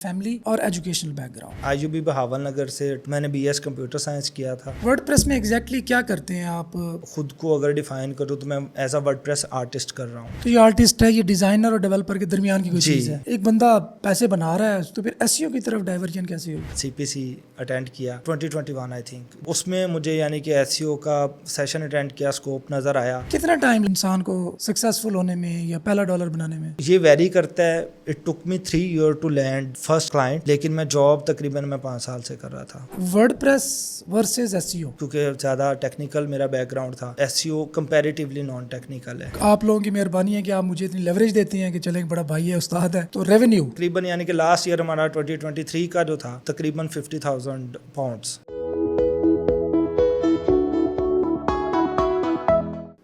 Family और educational background. आईयूबी Bahawal नगर से मैंने बीएस कंप्यूटर साइंस किया था। वर्डप्रेस में एग्जैक्टली क्या करते हैं आप? खुद को अगर डिफाइन करूँ तो मैं एज अ वर्डप्रेस आर्टिस्ट कर रहा हूँ। तो ये आर्टिस्ट है, ये डिजाइनर और डेवलपर के दरमियान की कोई जी। चीज है। एक बंदा पैसे बना रहा है तो फिर एसईओ की तरफ डाइवर्जन कैसे होगी? सीपीसी अटेंड किया 2021 आई थिंक, उसमें मुझे यानी कि एसईओ का सेशन अटेंड किया, स्कोप नज़र आया। कितना टाइम इंसान को सक्सेसफुल होने में या पहला डॉलर बनाने में? ये वेरी करता है। It took me 3 years to land first client, लेकिन मैं जॉब तकरीबन मैं 5 साल से कर रहा था। वर्डप्रेस वर्सेस एसईओ, क्योंकि ज़्यादा टेक्निकल मेरा बैकग्राउंड था, एसईओ कंपैरेटिवली नॉन टेक्निकल है। आप लोगों की मेहरबानी है कि आप मुझे इतनी लेवरेज देते हैं कि चले एक बड़ा भाई है, उस्ताद है। तो रेवेन्यू तकरीबन यानी कि लास्ट ईयर हमारा 2023 का जो था तकरीबन 50,000 पाउंड्स।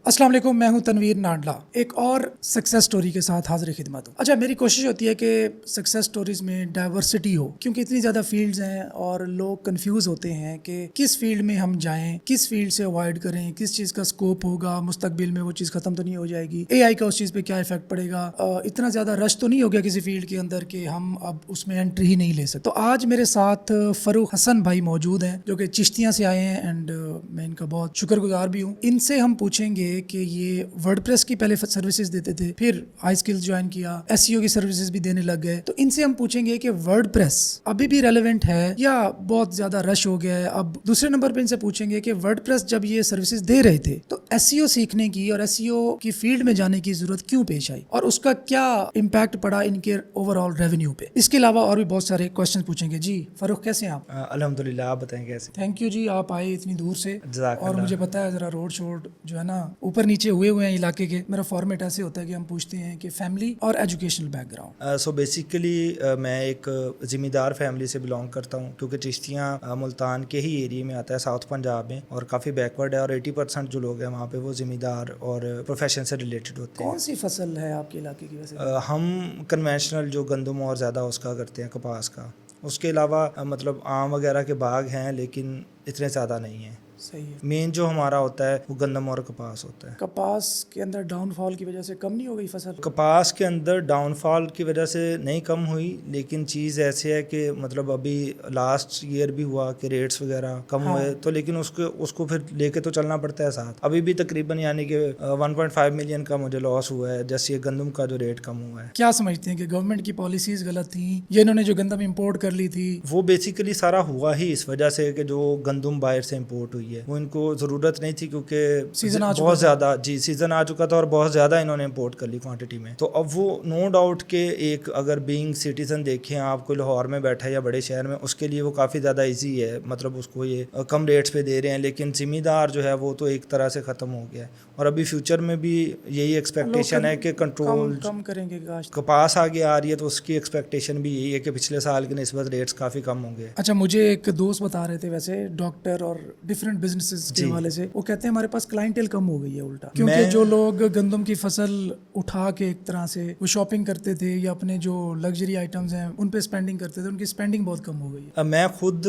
अस्सलाम वालेकुम, मैं हूं तनवीर नाडला, एक और सक्सेस स्टोरी के साथ हाजिर खिदमत हूं। अच्छा, मेरी कोशिश होती है कि सक्सेस स्टोरीज में डाइवर्सिटी हो, क्योंकि इतनी ज़्यादा फील्ड्स हैं और लोग कंफ्यूज होते हैं कि किस फील्ड में हम जाएं, किस फील्ड से अवॉइड करें, किस चीज़ का स्कोप होगा, मुस्तकबिल में वो चीज़ ख़त्म तो नहीं हो जाएगी, एआई का उस चीज़ पे क्या इफेक्ट पड़ेगा। इतना ज़्यादा रश तो नहीं हो गया किसी फील्ड के अंदर कि हम अब उसमें एंट्री ही नहीं ले सकते। तो आज मेरे साथ फरूख हसन भाई मौजूद हैं जो कि चिश्तियाँ से आए हैं एंड मैं इनका बहुत शुक्रगुजार भी हूँ। इनसे हम पूछेंगे कि ये वर्डप्रेस की पहले सर्विसेज देते थे, फिर हाई स्किल्स ज्वाइन किया, एसईओ की सर्विसेज भी देने लग गए। तो इनसे हम पूछेंगे कि वर्डप्रेस अभी भी रेलेवेंट है या बहुत ज्यादा रश हो गया है। अब दूसरे नंबर पे इनसे पूछेंगे कि वर्डप्रेस जब ये सर्विसेज दे रहे थे तो एसईओ सीखने की और एसईओ की फील्ड में जाने की जरूरत क्यों पेश आई और उसका क्या इम्पैक्ट पड़ा इनके ओवरऑल रेवेन्यू पे। इसके अलावा और भी बहुत सारे क्वेश्चन पूछेंगे। जी फरूख, कैसे हैं आप? अल्हम्दुलिल्लाह, आप बताएं कैसे? थैंक यू जी, आप आए इतनी दूर से। और जज़ाकल्लाह। मुझे पता है जरा रोड शोड जो है ना ऊपर नीचे हुए हैं इलाके के। मेरा फॉर्मेट ऐसे होता है कि हम पूछते हैं कि फैमिली और एजुकेशनल बैकग्राउंड। सो बेसिकली मैं एक ज़िम्मेदार फैमिली से बिलोंग करता हूँ, क्योंकि चिश्तियाँ मुल्तान के ही एरिया में आता है, साउथ पंजाब में, और काफ़ी बैकवर्ड है। और 80% जो लोग हैं वहाँ पे वो ज़िम्मेदार और प्रोफेशन से रिलेटेड होते हैं। कौन सी फसल है आपके इलाके की वैसे? हम कन्वेंशनल जो गंदम और ज़्यादा उसका करते हैं, कपास का। उसके अलावा मतलब आम वगैरह के बाग हैं, लेकिन इतने ज़्यादा नहीं हैं। सही है। मेन जो हमारा होता है वो गंदम और कपास होता है। कपास के अंदर डाउनफॉल की वजह से कम नहीं हो गई फसल? कपास के अंदर डाउनफॉल की वजह से नहीं कम हुई, लेकिन चीज़ ऐसे है कि मतलब अभी लास्ट ईयर भी हुआ कि रेट्स वगैरह कम हुए, तो लेकिन उसको फिर लेके तो चलना पड़ता है साथ। अभी भी तकरीबन यानी कि 1.5 मिलियन का मुझे लॉस हुआ है, जैसे ये गंदम का जो रेट कम हुआ है। क्या समझते हैं कि गवर्नमेंट की पॉलिसीज गलत थी या इन्होंने जो गंदम इंपोर्ट कर ली थी? वो बेसिकली सारा हुआ ही इस वजह से कि जो गंदम बाहर से इंपोर्ट हुई है वो इनको ज़रूरत नहीं थी, क्योंकि सीजन आ चुका बहुत ज़्यादा सीजन आ चुका था और बहुत ज़्यादा इन्होंने इंपोर्ट कर ली क्वांटिटी में। तो अब वो नो डाउट के एक अगर बीइंग सिटीजन देखें आप, कोई लाहौर में बैठा है या बड़े शहर में, उसके लिए वो काफ़ी ज़्यादा ईजी है, मतलब उसको ये कम रेट्स पे दे रहे हैं। लेकिन ज़िम्मेदार जो है वो तो एक तरह से ख़त्म हो गया है, और अभी फ्यूचर में भी यही एक्सपेक्टेशन है कि कंट्रोल कम करेंगे काश। कपास आगे आ रही है तो उसकी एक्सपेक्टेशन भी यही है कि पिछले साल की निस्बत रेट्स काफ़ी कम होंगे। अच्छा, मुझे एक दोस्त बता रहे थे, वैसे डॉक्टर और डिफरेंट बिजनेसेस के हवाले से, वो कहते हैं हमारे पास क्लाइंटेल कम हो गई है उल्टा, क्योंकि जो लोग गंदम की फसल उठा के एक तरह से वो शॉपिंग करते थे या अपने जो लग्जरी आइटम्स हैं उन पे स्पेंडिंग करते थे, उनकी स्पेंडिंग बहुत कम हो गई है। मैं खुद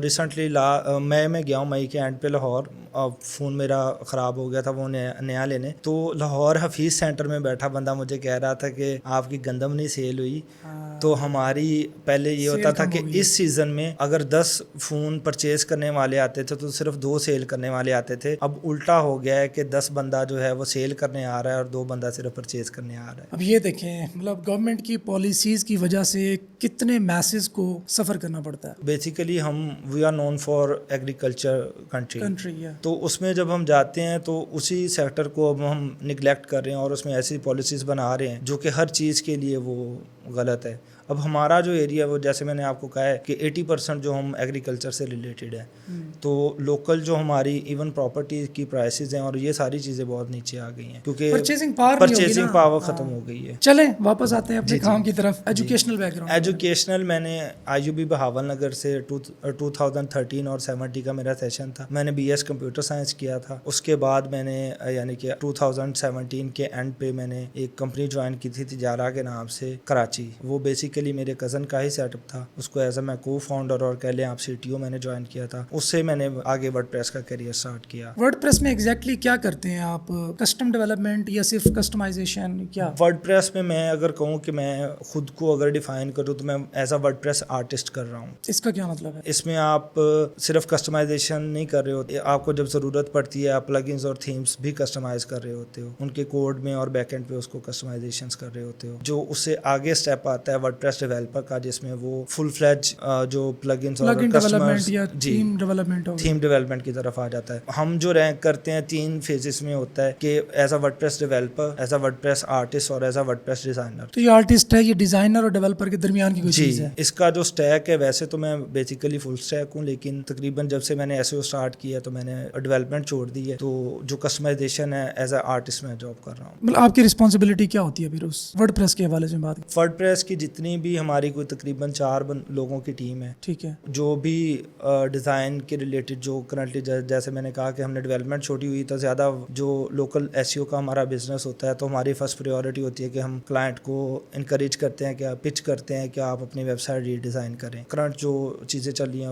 रिसेंटली मैं गया हूँ मई के एंड पे लाहौर। फ़ोन मेरा ख़राब हो गया था, वो नया लेने, तो लाहौर हफीज़ सेंटर में बैठा बंदा मुझे कह रहा था कि आपकी गंदम नहीं सेल हुई। तो हमारी पहले ये होता था कि इस सीज़न में अगर 10 फ़ोन परचेज़ करने वाले आते थे तो सिर्फ 2 सेल करने वाले आते थे। अब उल्टा हो गया है कि 10 बंदा जो है वो सेल करने आ रहा है और 2 बंदा सिर्फ परचेज़ करने आ रहा है। अब ये देखें, मतलब गवर्नमेंट की पॉलिसीज़ की वजह से कितने मैसेज को सफ़र करना पड़ता है। Basically we are known for agriculture country है, तो उसमें जब हम जाते हैं तो उसी सेक्टर को अब हम निगलेक्ट कर रहे हैं और उसमें ऐसी पॉलिसीज़ बना रहे हैं जो कि हर चीज़ के लिए वो गलत है। अब हमारा जो एरिया वो जैसे मैंने आपको कहा है कि 80% जो हम एग्रीकल्चर से रिलेटेड है, तो लोकल जो हमारी इवन प्रॉपर्टी की प्राइसेस हैं और ये सारी चीज़ें बहुत नीचे आ गई हैं, क्योंकि परचेजिंग पावर ख़त्म हो गई है। चलें वापस आते हैं अपने काम की तरफ। Educational background. एजुकेशनल मैंने आईयूबी बहावल नगर से 2013 और 70 का मेरा सेशन था। मैंने बीएस कंप्यूटर साइंस किया था। उसके बाद मैंने यानी कि 2017 के एंड पे मैंने एक कंपनी ज्वाइन की थी तिजारा के नाम से, कराची कराची, वो बेसिकली मेरे कज़न का ही सेटअप था, उसको एज ए मैं को फाउंडर और कह लें आप CTO मैंने ज्वाइन किया था, उससे मैंने आगे वर्डप्रेस का करियर स्टार्ट किया। वर्डप्रेस में एग्जैक्टली क्या करते हैं आप? कस्टम डेवलपमेंट या सिर्फ कस्टमाइजेशन, क्या? वर्डप्रेस में मैं अगर कहूँ कि मैं खुद को अगर डिफाइन करूँ तो मैं एज अ वर्डप्रेस आर्टिस्ट कर रहा हूँ। इसका क्या मतलब है? इसमें आप सिर्फ कस्टमाइजेशन नहीं कर रहे होते, आपको जब ज़रूरत पड़ती है आप प्लगइन्स और थीम्स भी कस्टमाइज़ कर रहे होते हो, उनके कोड में और बैकएंड पे उसको कस्टमाइजेशंस कर रहे होते हो। जो उससे आगे स्टेप आता है वर्डप्रेस डेवलपर का, जिसमें वो फुल फ्लेज जो प्लगइन्स और डेवलपमेंट या जी थीम डेवलपमेंट हो, थीम डेवलपमेंट की तरफ आ जाता है। हम जो रैंक करते हैं 3 फेजेस में होता है कि as a WordPress developer, as a WordPress artist और एज अ वर्डप्रेस डिज़ाइनर। तो ये आर्टिस्ट है, ये डिज़ाइनर और डेवलपर के दरमियान की कोई चीज़ है? इसका जो स्टैक है, वैसे तो मैं बेसिकली फुल स्टैक हूँ, लेकिन तकरीबन जब से मैंने SEO स्टार्ट किया तो मैंने डेवलपमेंट छोड़ दी है, तो जो कस्टमाइजेशन है एज अ आर्टिस्ट मैं जॉब कर रहा हूँ। मतलब आपकी रिस्पॉन्सिबिलिटी क्या होती है फिर उस वर्डप्रेस के हवाले से बात? वर्डप्रेस की जितनी भी हमारी कोई तकरीबन 4 लोगों की टीम है, ठीक है, जो भी डिज़ाइन के रिलेटेड जो करंटली जैसे मैंने कहा कि हमने डेवलपमेंट छोड़ी हुई, तो ज़्यादा जो लोकल SEO का हमारा बिजनेस होता है, तो हमारी फर्स्ट प्रायोरिटी होती है कि हम क्लाइंट को इनकरेज करते हैं, क्या पिच करते हैं कि आप अपनी वेबसाइट रीडिज़ाइन करें, करंट जो चीज़ें चल रही हैं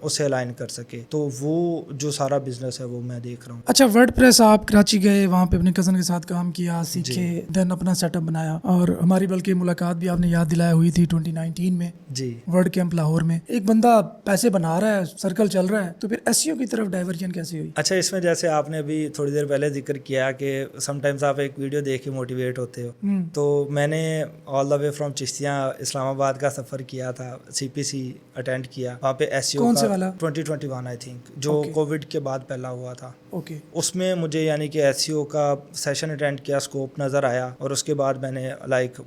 उससे अलाइन कर सके। तो वो जो सारा बिजनेस है वो मैं देख रहा हूँ। अच्छा, वर्डप्रेस आप कराची गए, वहाँ पे अपने कज़न के साथ काम किया, सीखे, देन अपना सेटअप बनाया, और हमारी बल्कि मुलाकात भी आपने याद दिलाया हुई थी 2019 में जी, वर्ड कैंप लाहौर में। एक बंदा पैसे बना रहा है, सर्कल चल रहा है, तो फिर SEO की तरफ डाइवर्जन कैसे हुई? अच्छा, इसमें जैसे आपने अभी थोड़ी देर पहले जिक्र किया कि समटाइम्स आप एक वीडियो देख के मोटिवेट होते हो, तो मैंने all the way from Chishtiya Islamabad का सफ़र किया था, CPC अटेंड किया, वहाँ पे SEO कौन का से वाला? 2021 आई थिंक, जो कोविड के बाद पहला हुआ था। ओके, उसमें मुझे यानी कि SEO का सेशन अटेंड किया, स्कोप नज़र आया, और उसके बाद मैंने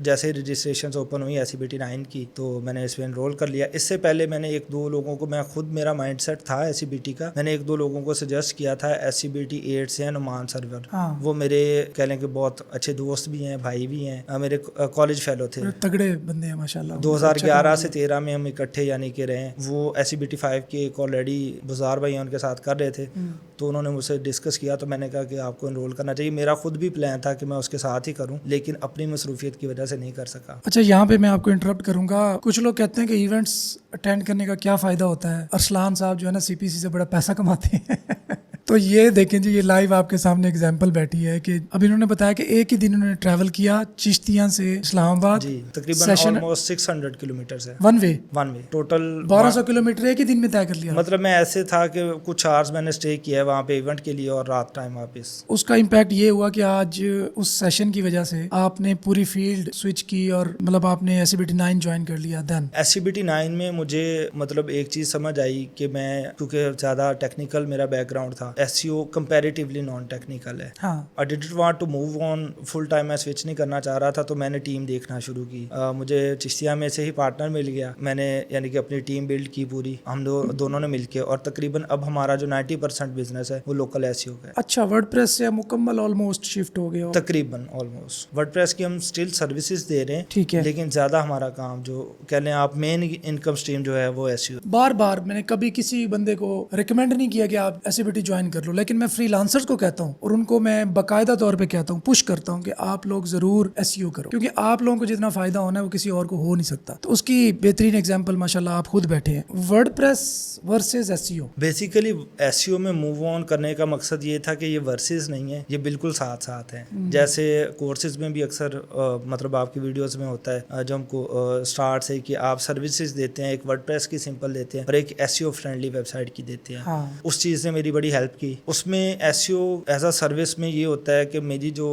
जैसे ही रजिस्ट्रेशन ओपन हुई SCBT 9 की, तो मैंने इसमें एनरोल कर लिया। इससे पहले मैंने 1-2 लोगों को, मैं खुद मेरा माइंडसेट था SCBT का, मैंने 1-2 लोगों को सजेस्ट किया था SCBT 8 से नुमान सर्वर। हाँ, वो मेरे कह लें कि बहुत अच्छे दोस्त भी हैं, भाई भी हैं, मेरे कॉलेज फेलो थे, तगड़े बंदे हैं माशाल्लाह। 2011 से 13 में हम इकट्ठे यानी कि रहे। वो SCBT 5 की एक ऑलरेडी बुज़ार भाई हैं, उनके साथ कर रहे थे, तो उन्होंने मुझसे डिस्कस किया, तो मैंने कहा कि आपको एनरोल करना चाहिए। मेरा खुद भी प्लान था कि मैं उसके साथ ही करूं, लेकिन अपनी मसरूफियत की वजह से नहीं कर सका। अच्छा, यहाँ पे मैं आपको इंटरप्ट करूंगा। कुछ लोग कहते हैं कि इवेंट्स अटेंड करने का क्या फ़ायदा होता है? अरसलान साहब जो है ना CPC से बड़ा पैसा कमाते हैं तो ये देखें जी, ये लाइव आपके सामने एग्जांपल बैठी है कि अब इन्होंने बताया कि एक ही दिन इन्होंने ट्रैवल किया चिश्तिया से इस्लामाबाद, जी, तकरीबन ऑलमोस्ट 600 किलोमीटर है, वन वे टोटल 1200 किलोमीटर एक ही दिन में तय कर लिया। मतलब मैं ऐसे था कि कुछ आवर्स मैंने स्टे किया है वहाँ पे इवेंट के लिए, और रात टाइम वापस। उसका इम्पैक्ट ये हुआ कि आज उस सेशन की वजह से आपने पूरी फील्ड स्विच की, और मतलब आपने SCBT 9 ज्वाइन कर लिया। देन SCBT 9 में मुझे मतलब एक चीज़ समझ आई कि मैं, क्योंकि ज़्यादा टेक्निकल मेरा बैकग्राउंड था, SEO कंपैरेटिवली नॉन टेक्निकल है, हाँ, I didn't want to move on full time, मैं स्विच नहीं करना चाह रहा था, तो मैंने टीम देखना शुरू की। मुझे चिश्तिया में से ही पार्टनर मिल गया, मैंने यानी कि अपनी टीम बिल्ड की पूरी, हम दोनों ने मिलके, और तकरीबन अब हमारा जो 90% बिजनेस है वो लोकल SEO का है। अच्छा, वर्डप्रेस से मुकम्मल ऑलमोस्ट शिफ्ट हो गए हो? तकरीबन ऑलमोस्ट वर्डप्रेस की हम स्टिल सर्विसेज दे रहे हैं, ठीक है, लेकिन ज़्यादा हमारा काम जो कह लें आप मेन इनकम स्ट्रीम जो है वो SEO। बार बार मैंने कभी किसी बंदे को रिकमेंड नहीं किया कि आप SCBT ज्वाइन कर लो, लेकिन मैं फ्रीलांसर्स को कहता हूँ और उनको मैं बाकायदा तौर पे कहता हूँ, पुश करता हूँ कि आप लोग ज़रूर SEO करो, क्योंकि आप लोगों को जितना फ़ायदा होना है वो किसी और को हो नहीं सकता। तो उसकी बेहतरीन एग्जांपल माशाल्लाह आप खुद बैठे हैं। WordPress versus SEO, basically SEO में मूव ऑन करने का मकसद ये था कि ये वर्सेस नहीं है, ये बिल्कुल साथ साथ है। जैसे कोर्सेज में भी अक्सर मतलब आपकी वीडियोस में होता है, जो हमको स्टार्ट से कि आप सर्विसेज देते हैं, एक वर्डप्रेस की सिंपल देते हैं और एक SEO फ्रेंडली वेबसाइट की देते हैं। हाँ, उस चीज़ ने मेरी बड़ी हेल्प की। उसमें SEO एज अ सर्विस में ये होता है कि मेरी जो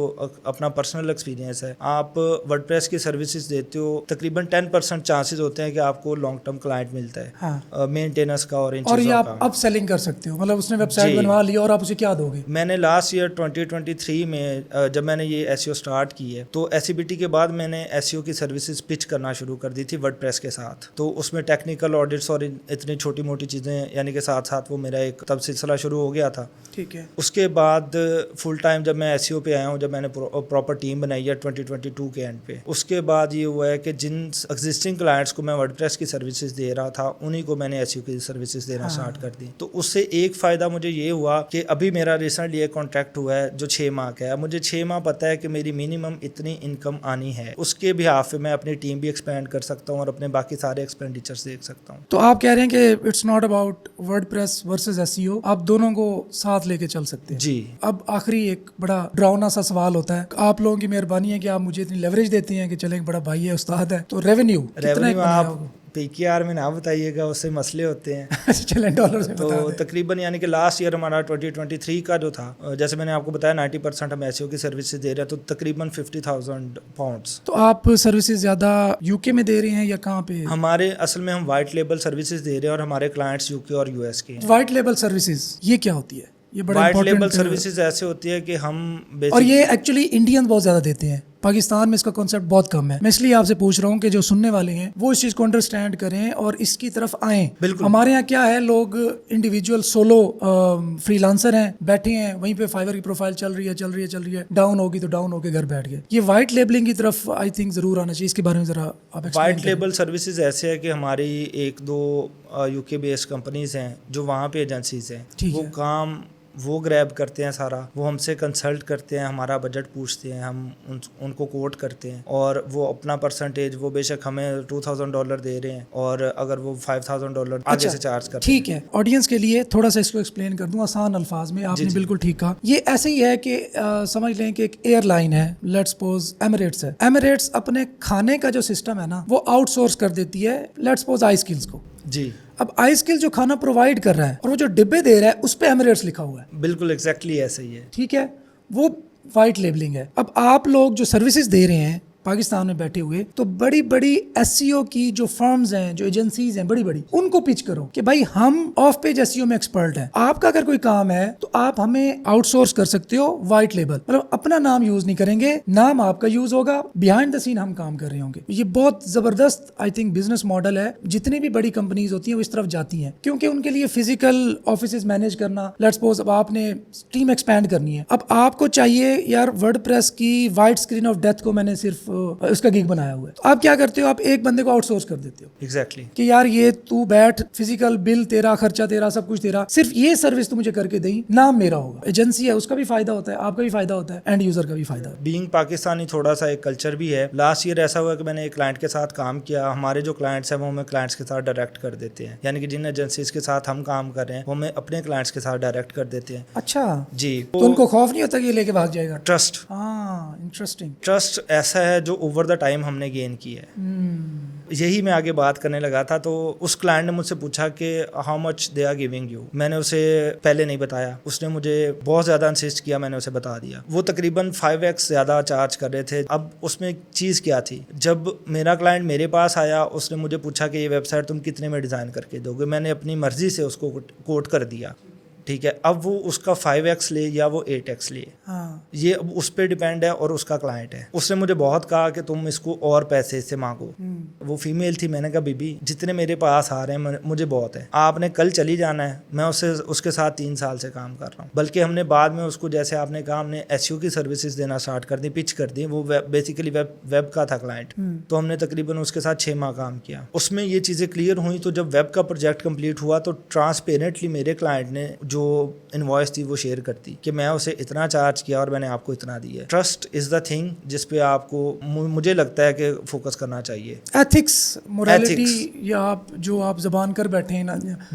अपना पर्सनल एक्सपीरियंस है, आप वर्डप्रेस की सर्विसेज देते हो, तकरीबन 10% चांसेस होते हैं कि आपको लॉन्ग टर्म क्लाइंट मिलता है, हाँ, मेंटेनेंस का और इन और ये चीज़ों आप का। अब सेलिंग कर सकते हो, मतलब उसने वेबसाइट जी। बनवा ली और आप उसे क्या दोगे? मैंने लास्ट ईयर 2023 में जब मैंने ये SEO स्टार्ट की है, तो SCBT के बाद मैंने SEO की सर्विसेज पिच करना शुरू कर दी थी वर्डप्रेस के साथ। तो उसमें टेक्निकल ऑडिट्स और इतनी छोटी मोटी चीज़ें यानी कि साथ साथ वो मेरा एक तब सिलसिला शुरू हो गया کیا تھا. ٹھیک ہے. اس کے بعد فل ٹائم جب میں SEO پہ آیا ہوں, جب میں نے پراپر ٹیم بنائی ہے 2022 کے اینڈ پہ, اس کے بعد یہ ہوا ہے کہ جن ایگزسٹنگ کلائنٹس کو میں ورڈپریس کی سروسز دے رہا تھا انہیں کو میں نے SEO کی سروسز دینا اسٹارٹ کر دی. تو اس سے ایک فائدہ مجھے یہ ہوا کہ ابھی میرا ریسنٹلی ایک کانٹریکٹ ہوا ہے جو 6 ماہ کا ہے. مجھے 6 ماہ پتہ ہے کہ میری منیمم اتنی انکم آنی ہے, اس کے بہاف پہ میں اپنی ٹیم بھی ایکسپینڈ کر سکتا ہوں اور اپنے باقی سارے ایکسپینڈیچرس دیکھ سکتا ہوں. تو آپ کہہ رہے ہیں کہ it's not about WordPress versus SEO, آپ دونوں کو ساتھ لے کے چل سکتے ہیں. جی. اب آخری ایک بڑا ڈراؤنا سا سوال ہوتا ہے, آپ لوگوں کی مہربانی ہے کہ آپ مجھے اتنی لیوریج دیتے ہیں کہ چلیں ایک بڑا بھائی ہے, استاد ہے, تو ریونیو آپ PKR میں نہ بتائیے گا, اس سے مسئلے ہوتے ہیں. چلیں ڈالر سے تو تقریباً یعنی کہ لاسٹ ایئر ہمارا 2023 کا جو تھا, جیسے میں نے آپ کو بتایا 90% ہم SEO کی سروسز دے رہے ہیں, تو تقریباً 50,000 پاؤنڈس. تو آپ سروسز زیادہ UK میں دے رہے ہیں یا کہاں پہ؟ ہمارے اصل میں ہم وائٹ لیبل سروسز دے رہے ہیں اور ہمارے کلائنٹس UK اور US کے ہیں. وائٹ لیبل سروسز یہ کیا ہوتی ہے؟ یہ بڑا وائٹ لیبل سروسز ایسے ہوتی ہے کہ ہم اور یہ ایکچولی انڈینز بہت زیادہ دیتے ہیں, پاکستان میں اس کا کانسیپٹ بہت کم ہے. میں اس لیے آپ سے پوچھ رہا ہوں کہ جو سننے والے ہیں وہ اس چیز کو انڈرسٹینڈ کریں اور اس کی طرف آئیں. بالکل. ہمارے یہاں کیا ہے, لوگ انڈیویجول سولو فری لانسر ہیں, بیٹھے ہیں وہیں پہ, فائور کی پروفائل چل رہی ہے, ڈاؤن ہوگی تو ڈاؤن ہو کے گھر بیٹھ گئے. یہ وائٹ لیبلنگ کی طرف آئی تھنک ضرور آنا چاہیے, اس کے بارے میں ذرا آپ وائٹ لیبل سروسز ایسے ہے کہ ہماری 1-2 UK بیسڈ کمپنیز ہیں جو وہاں پہ ایجنسیز ہیں, وہ کام وہ گریب کرتے ہیں سارا, وہ ہم سے کنسلٹ کرتے ہیں, ہمارا بجٹ پوچھتے ہیں, ہم ان کو کوٹ کرتے ہیں, اور وہ اپنا پرسنٹیج, وہ بے شک ہمیں $2,000 دے رہے ہیں اور اگر وہ $5,000 آگے سے چارج کرتے ہیں. ٹھیک ہے, آڈینس کے لیے تھوڑا سا اس کو ایکسپلین کر دوں آسان الفاظ میں. آپ نے بالکل ٹھیک کہا. یہ ایسے ہی ہے کہ سمجھ لیں کہ ایک ایئر لائن ہے, لیٹس سپوز ایمریٹس ہے. ایمریٹس اپنے کھانے کا جو سسٹم ہے نا وہ آؤٹ سورس کر دیتی ہے لیٹس سپوز آئی اسکلز کو. جی. اب آئی اسکل جو کھانا پرووائڈ کر رہا ہے اور وہ جو ڈبے دے رہا ہے اس پہ ایمریٹس لکھا ہوا ہے. بالکل ایگزیکٹلی ایسا ہی ہے. ٹھیک ہے, وہ وائٹ لیبلنگ ہے. اب آپ لوگ جو سروسز دے رہے ہیں پاکستان میں بیٹھے ہوئے, تو بڑی بڑی SEO کی جو فرمز ہیں, جو ایجنسیز ہیں بڑی بڑی, ان کو پچ کرو کہ بھائی ہم آف پیج SEO میں ایکسپرٹ ہیں, آپ کا اگر کوئی کام ہے تو آپ ہمیں آؤٹ سورس کر سکتے ہو وائٹ لیبل, مطلب اپنا نام یوز نہیں کریں گے, نام آپ کا یوز ہوگا, بیہائنڈ دا سین ہم کام کر رہے ہوں گے. یہ بہت زبردست آئی تھنک بزنس ماڈل ہے. جتنی بھی بڑی کمپنیز ہوتی ہیں وہ اس طرف جاتی ہیں کیونکہ ان کے لیے فزیکل آفیسز مینیج کرنا, لیٹس سپوز اب آپ نے ٹیم ایکسپینڈ کرنی ہے, اب آپ کو چاہیے یار ورڈ پریس کی وائٹ اسکرین آف ڈیتھ کو میں نے صرف اس کا گیگ بنایا ہوا ہے, تو آپ کیا کرتے ہو, آپ ایک بندے کو آؤٹ سورس کر دیتے ہو. ایگزیکٹلی. کہ یار یہ تو بیٹھ, فزیکل بل تیرا, خرچہ تیرا, سب کچھ تیرا, صرف یہ سروس تو مجھے کر کے دیں, نام میرا ہوگا. ایجنسی ہے, اس کا بھی فائدہ ہوتا ہے, آپ کا بھی فائدہ ہوتا ہے, اینڈ یوزر کا بھی فائدہ. بینگ پاکستانی تھوڑا سا ایک کلچر بھی ہے. لاسٹ ایئر ایسا ہوا کہ میں نے ایک کلائنٹ کے ساتھ کام کیا, ہمارے جو کلائنٹس ہیں وہ ہمیں کلائنٹس کے ساتھ ڈائریکٹ کر دیتے ہیں, یعنی کہ جن ایجنسیز کے ساتھ ہم کام کر رہے ہیں وہ ہمیں اپنے کلائنٹس کے ساتھ ڈائریکٹ کر دیتے ہیں. اچھا جی. تو ان کو خوف نہیں ہوتا کہ یہ لے کے بھاگ جائے گا؟ ٹرسٹ. ہاں, انٹرسٹنگ. ٹرسٹ ایسا ہے جو اوور دا ٹائم ہم نے گین کی ہے. یہی میں آگے بات کرنے لگا تھا. تو اس کلائنٹ نے مجھ سے پوچھا کہ how much they are giving you. میں نے اسے پہلے نہیں بتایا, اس نے مجھے بہت زیادہ انسسٹ کیا, میں نے اسے بتا دیا. وہ تقریباً 5x زیادہ چارج کر رہے تھے. اب اس میں چیز کیا تھی, جب میرا کلائنٹ میرے پاس آیا اس نے مجھے پوچھا کہ یہ ویب سائٹ تم کتنے میں ڈیزائن کر کے دو گے. میں نے اپنی مرضی سے اس کو کوٹ کر دیا. ٹھیک ہے, اب وہ اس کا 5x لے یا وہ 8x لے, یہ اب اس پہ ڈیپینڈ ہے اور اس کا کلائنٹ ہے. اس نے مجھے بہت کہا کہ تم اس کو اور پیسے سے مانگو. وہ فیمیل تھی. میں نے کہا بی بی جتنے میرے پاس آ رہے ہیں مجھے بہت ہے, آپ نے کل چلی جانا ہے. میں اس کے ساتھ 3 سال سے کام کر رہا ہوں. بلکہ ہم نے بعد میں اس کو, جیسے آپ نے کہا, ہم نے SEO کی سروسز دینا اسٹارٹ کر دی, پچ کر دی. وہ بیسیکلی ویب کا تھا کلائنٹ, تو ہم نے تقریباً اس کے ساتھ 6 ماہ کام کیا. اس میں یہ چیزیں کلیئر ہوئیں. تو جب ویب کا پروجیکٹ کمپلیٹ ہوا تو ٹرانسپیرنٹلی میرے کلائنٹ نے جو انوائس تھی وہ شیئر کرتی کہ میں اسے اتنا چارج کیا اور میں نے آپ کو اتنا دیا ہے. ٹرسٹ از دا تھنگ جس پہ آپ کو مجھے لگتا ہے کہ فوکس کرنا چاہیے. ایتھکس, موریلٹی, یا آپ زبان کر بیٹھے ہیں نا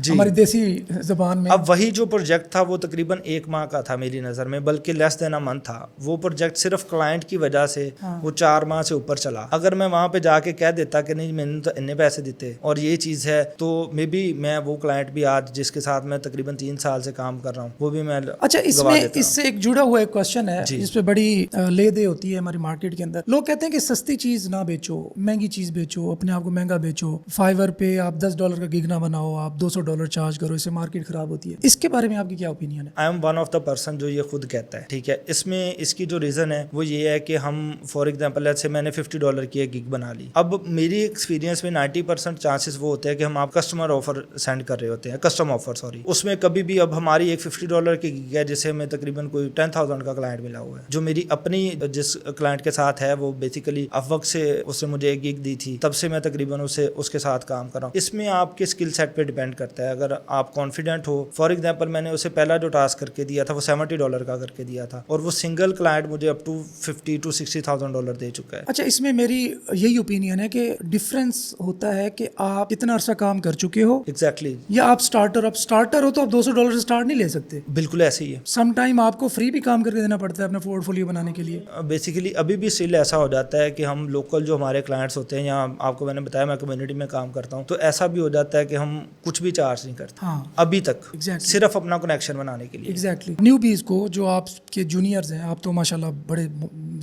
ہماری دیسی زبان میں. اب وہی جو پروجیکٹ تھا وہ تقریباً 1 ماہ کا تھا میری نظر میں, بلکہ لیس دین اے منتھ تھا. وہ پروجیکٹ صرف کلائنٹ کی وجہ سے وہ 4 ماہ سے اوپر چلا. اگر میں وہاں پہ جا کے کہہ دیتا کہ نہیں میں نے تو اتنے پیسے دیتے اور یہ چیز ہے, تو مے بی میں وہ کلائنٹ بھی آج جس کے ساتھ میں تقریباً 3 سال سے کام کر رہا ہوں وہ بھی میں. اچھا, اس سے ایک جڑا ہوا ایک کوشچن ہے جس پہ بڑی لے دے ہوتی ہے ہماری مارکیٹ کے اندر. لوگ کہتے ہیں کہ سستی چیز نہ بیچو, مہنگی چیز بیچو, اپنے آپ کو مہنگا بیچو. فائیور پہ آپ $10 کا گگ نہ بناؤ, آپ $200 چارج کرو, اس سے مارکیٹ خراب ہوتی ہے. اس کے بارے میں آپ کی کیا اوپینین ہے؟ I am one of the person جو یہ خود کہتا ہے. ٹھیک ہے, اس میں اس کی جو ریزن ہے وہ یہ ہے کہ ہم فار ایگزامپل سے میں نے $50 کی ایک گگ بنا لی. اب میری ایکسپیرینس میں 90% چانسز وہ ہوتے ہیں کہ ہم آپ کسٹمر آفر سینڈ کر رہے ہوتے ہیں, کسٹم آفر سوری, اس میں کبھی بھی اب ہم हमारी एक $50 की gig है जिसे हमें तकरीबन कोई 10,000 का क्लाइंट मिला हुआ है। जो मेरी अपनी जिस क्लाइंट के साथ है वो बेसिकली अब वक्त से उसने मुझे एक गिग दी थी, तब से मैं तकरीबन उसके साथ काम कर रहा हूँ। इसमें आपके स्किल सेट पे डिपेंड करता है। अगर आप कॉन्फिडेंट हो, फॉर एग्जांपल मैंने उसे पहला जो टास्क करके दिया था वो $70 का करके दिया था और वो सिंगल क्लाइंट मुझे अप टू $50,000 to $60,000 दे चुका है। अच्छा, इसमें मेरी यही ओपिनियन है कि डिफरेंस होता है कि आप कितना अरसा काम कर चुके हो एग्जैक्टली या आप स्टार्टर हो तो आप $200 से स्टार्ट नहीं ले सकते। बिल्कुल ऐसे ही है। सम टाइम आपको फ्री भी काम करके देना पड़ता है अपना पोर्टफोलियो बनाने के लिए। बेसिकली अभी भी स्टिल ऐसा हो जाता है कि हम लोकल जो हमारे क्लाइंट्स होते हैं, या आपको मैंने बताया मैं कम्युनिटी में काम करता हूँ, तो ऐसा भी हो जाता है कि हम कुछ भी चार्ज नहीं करते हाँ, अभी तक, Exactly. सिर्फ अपना कनेक्शन बनाने के लिए। एग्जैक्टली। न्यूबीज को, जो आपके जूनियर्स हैं, आप तो माशाल्लाह बड़े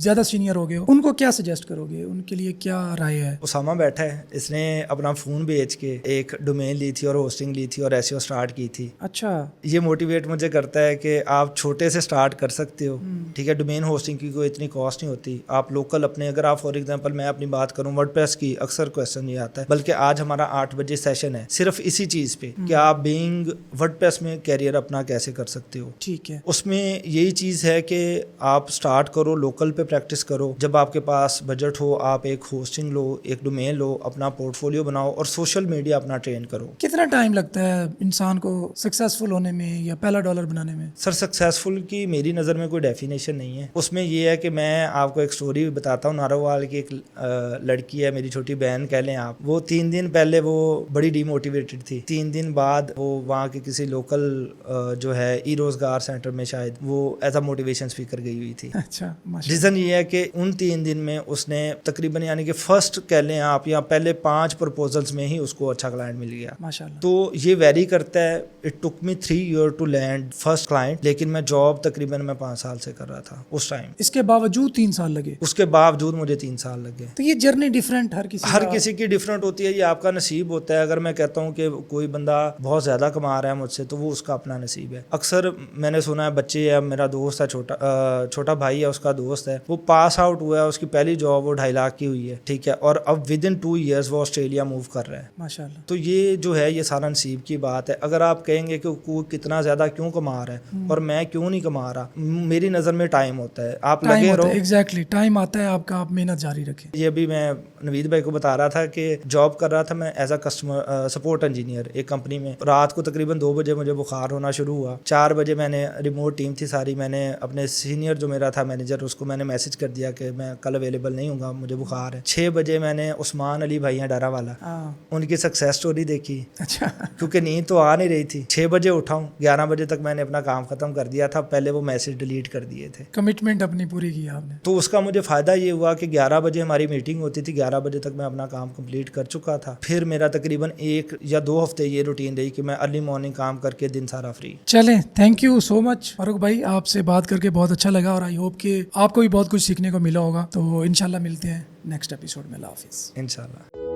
ज़्यादा सीनियर हो गए हो, उनको क्या सजेस्ट करोगे, उनके लिए क्या राय है? उसामा बैठा है, इसने अपना फ़ोन बेच के एक डोमेन ली थी और होस्टिंग ली थी और एसईओ स्टार्ट की थी। अच्छा, ये मोटिवेट मुझे करता है कि आप छोटे से स्टार्ट कर सकते हो। ठीक है, डोमेन होस्टिंग की कोई इतनी कॉस्ट नहीं होती। आप लोकल अपने, अगर आप फॉर एग्जांपल मैं अपनी बात करूं वर्डप्रेस की, अक्सर क्वेश्चन ये आता है, बल्कि आज हमारा 8 बजे सेशन है सिर्फ इसी चीज़ पे कि आप बीइंग वर्डप्रेस में कैरियर अपना कैसे कर सकते हो। ठीक है। उसमें यही चीज़ है कि आप स्टार्ट करो, लोकल पे प्रैक्टिस करो। जब आपके पास बजट हो, आप एक होस्टिंग लो, एक डोमेन लो, अपना पोर्टफोलियो बनाओ और सोशल मीडिया अपना ट्रेन करो। कितना टाइम लगता है इंसान को सक्सेसफुल होने में या पहला डॉलर बनाने में? सर, सक्सेसफुल की मेरी नज़र में कोई डेफिनेशन नहीं है। उसमें ये है कि मैं आपको एक स्टोरी बताता हूँ। नारोवाल की एक लड़की है, मेरी छोटी बहन कह लें आप। वो 3 दिन पहले वो बड़ी डीमोटिवेटेड थी। 3 दिन बाद वो वहाँ के किसी लोकल जो है ई रोजगार सेंटर में शायद वो एज अ मोटिवेशन स्पीकर गई हुई थी। अच्छा, माशाल्लाह। रीज़न ये है कि उन 3 दिन में उसने तकरीबन, यानी कि फर्स्ट कह लें आप, या पहले 5 प्रपोजल्स में ही उसको अच्छा क्लाइंट मिल गया। माशाल्लाह। तो ये वेरी करता है। It took me 3 years to land first client, लेकिन मैं जॉब तकरीबन मैं 5 साल से कर रहा था उस टाइम। इसके बावजूद 3 साल लगे। उसके बावजूद मुझे 3 साल लगे। तो ये जर्नी डिफरेंट हर किसी की डिफरेंट होती है। ये आपका नसीब होता है। अगर मैं कहता हूँ कि कोई बंदा बहुत ज़्यादा कमा रहा है मुझसे, तो वो उसका अपना नसीब है। अक्सर मैंने सुना है, बच्चे है, मेरा दोस्त है, छोटा भाई है, उसका दोस्त है, वो पास आउट हुआ है, उसकी पहली जॉब वो 2.5 लाख की हुई है। ठीक है, और अब विद इन 2 years वो ऑस्ट्रेलिया मूव कर रहा है। माशाल्लाह। तो ये जो है, ये सारा नसीब की बात है। अगर आप कहेंगे कि वो कितना ज़्यादा क्यों कमा रहा है और मैं क्यों नहीं कमा रहा, मेरी नज़र में टाइम होता है। आप लगे रहो। एग्जैक्टली, टाइम आता है आपका, आप मेहनत जारी रखें। ये अभी मैं नवीद भाई को बता रहा था कि जॉब कर रहा था मैं as a customer support engineer एक कंपनी में। रात को तकरीबन 2 बजे मुझे बुखार होना शुरू हुआ। 4 बजे मैंने, रिमोट टीम थी सारी, मैंने अपने सीनियर जो मेरा था मैनेजर, उसको मैंने मैसेज कर दिया कि मैं कल अवेलेबल नहीं हूँगा, मुझे बुखार है। 6 बजे मैंने उस्मान अली भाई हैं डारा वाला, उनकी सक्सेस स्टोरी देखी। अच्छा। क्योंकि नींद तो आ नहीं रही थी। 6 बजे उठा हूँ, 11 बजे तक मैंने अपना काम खत्म कर दिया था। पहले वो मैसेज डिलीट कर दिए थे। कमिटमेंट अपनी पूरी की आपने। तो उसका मुझे फ़ायदा ये हुआ कि 11 बजे हमारी मीटिंग होती थी, 11 बजे तक मैं अपना काम कंप्लीट कर चुका था। फिर मेरा तकरीबन 1 या 2 हफ्ते ये रूटीन रही कि मैं अर्ली मॉर्निंग काम करके दिन सारा फ्री। चलें, thank you so much Farooq भाई, आपसे बात करके बहुत अच्छा लगा और आई होप कि आपको भी बहुत कुछ सीखने को मिला होगा। तो इंशाल्लाह मिलते हैं नेक्स्ट एपिसोड में। अल्लाह हाफिज़। इंशाल्लाह।